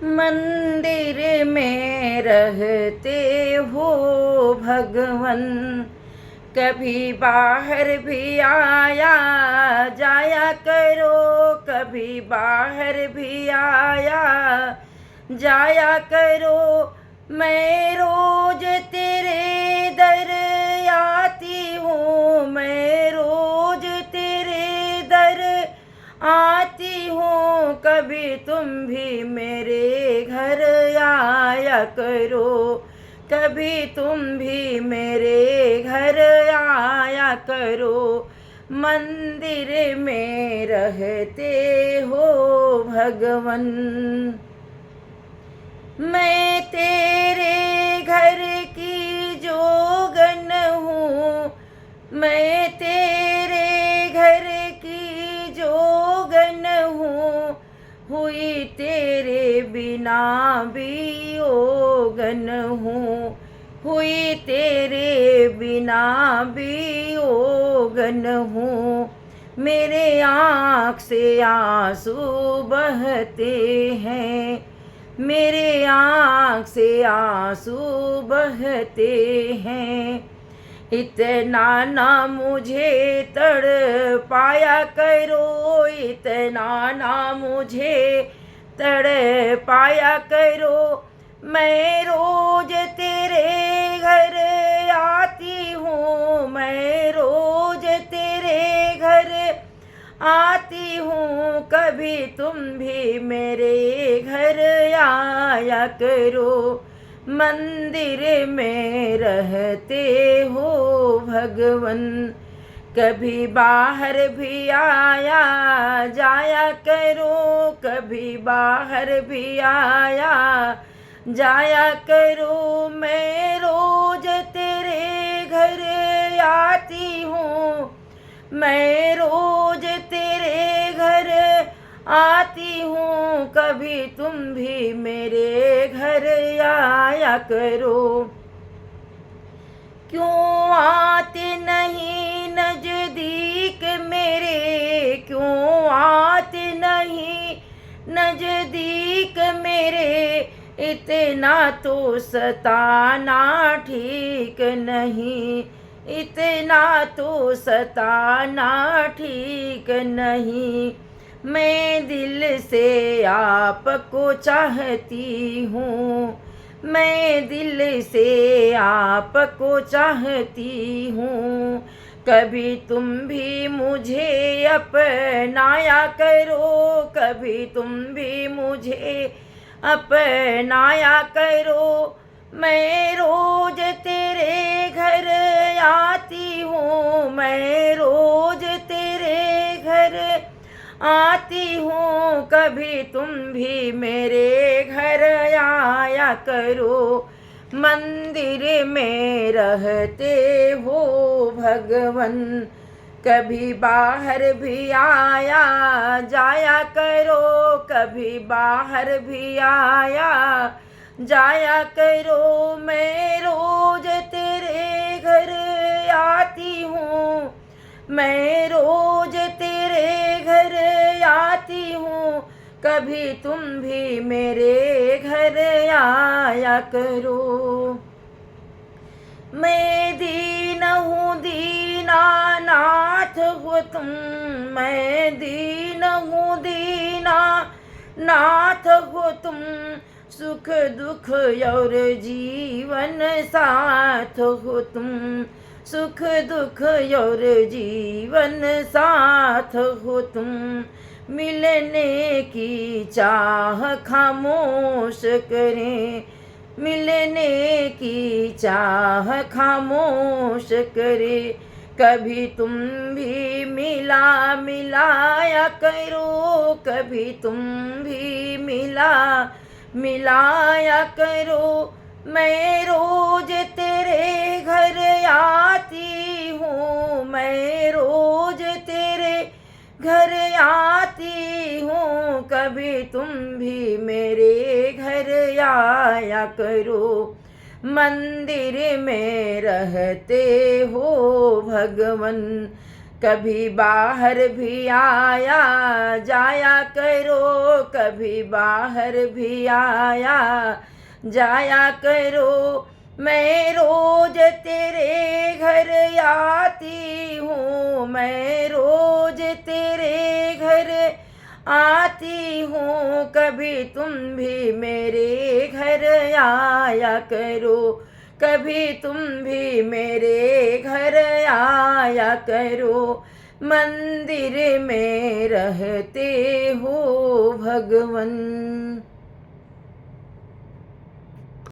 मंदिर में रहते हो भगवन, कभी बाहर भी आया जाया करो, कभी बाहर भी आया जाया करो। मैं रोज तेरे दर आती हूँ, मैं रोज तेरे दर आती हूँ, कभी तुम भी मेरे घर आया करो, कभी तुम भी मेरे घर आया करो। मंदिर में रहते हो भगवन, मैं तेरे घर की जोगन हूँ, मैं तेरे घर की जोगन हूँ, हुई तेरे बिना भी ओगन हूँ, हुई तेरे बिना भी ओगन हूँ। मेरे आँख से आंसू बहते हैं, मेरे आँख से आंसू बहते हैं। इतना ना मुझे तड़ पाया करो, इतना ना मुझे तड़ पाया करो। मैं रोज तेरे घर आती हूँ, मैं रोज तेरे घर आती हूँ, कभी तुम भी मेरे घर आया करो। मंदिर में रहते हो भगवन, कभी बाहर भी आया जाया करो, कभी बाहर भी आया जाया करो। मैं रोज तेरे घर आती हूँ, मैं रोज तेरे घर आती हूँ, कभी तुम भी मेरे घर आया करो। क्यों आते नहीं नजदीक मेरे, क्यों आते नहीं नजदीक मेरे, इतना तो सताना ठीक नहीं, इतना तो सताना ठीक नहीं। मैं दिल से आपको चाहती हूँ, मैं दिल से आपको चाहती हूँ, कभी तुम भी मुझे अपनाया करो, कभी तुम भी मुझे अपनाया करो। मैं रोज तेरे घर आती हूँ, मैं रोज तेरे घर आती हूँ, कभी तुम भी मेरे घर आया करो। मंदिर में रहते हो भगवन, कभी बाहर भी आया जाया करो, कभी बाहर भी आया जाया करो। मैं रोज तेरे घर आती हूँ, मैं रोज तेरे घर आती हूँ, कभी तुम भी मेरे घर आया करो। मैं दीन हूँ दीनानाथ हो तुम, मैं दीन हूँ दीना नाथ हो तुम, सुख दुख और जीवन साथ हो तुम, सुख दुख और जीवन साथ हो तुम। मिलने की चाह खामोश करें, मिलने की चाह खामोश करे, कभी तुम भी मिलाया करो, कभी तुम भी मिलाया करो। मैं रोज तेरे घर आती हूँ, मैं रोज तेरे घर आती हूँ, कभी तुम भी मेरे घर आया करो। मंदिर में रहते हो भगवन, कभी बाहर भी आया जाया करो, कभी बाहर भी आया जाया करो। मैं रोज तेरे घर आती हूँ, मैं रोज तेरे घर आती हूँ, कभी तुम भी मेरे घर आया करो, कभी तुम भी मेरे घर आया करो। मंदिर में रहते हो भगवन।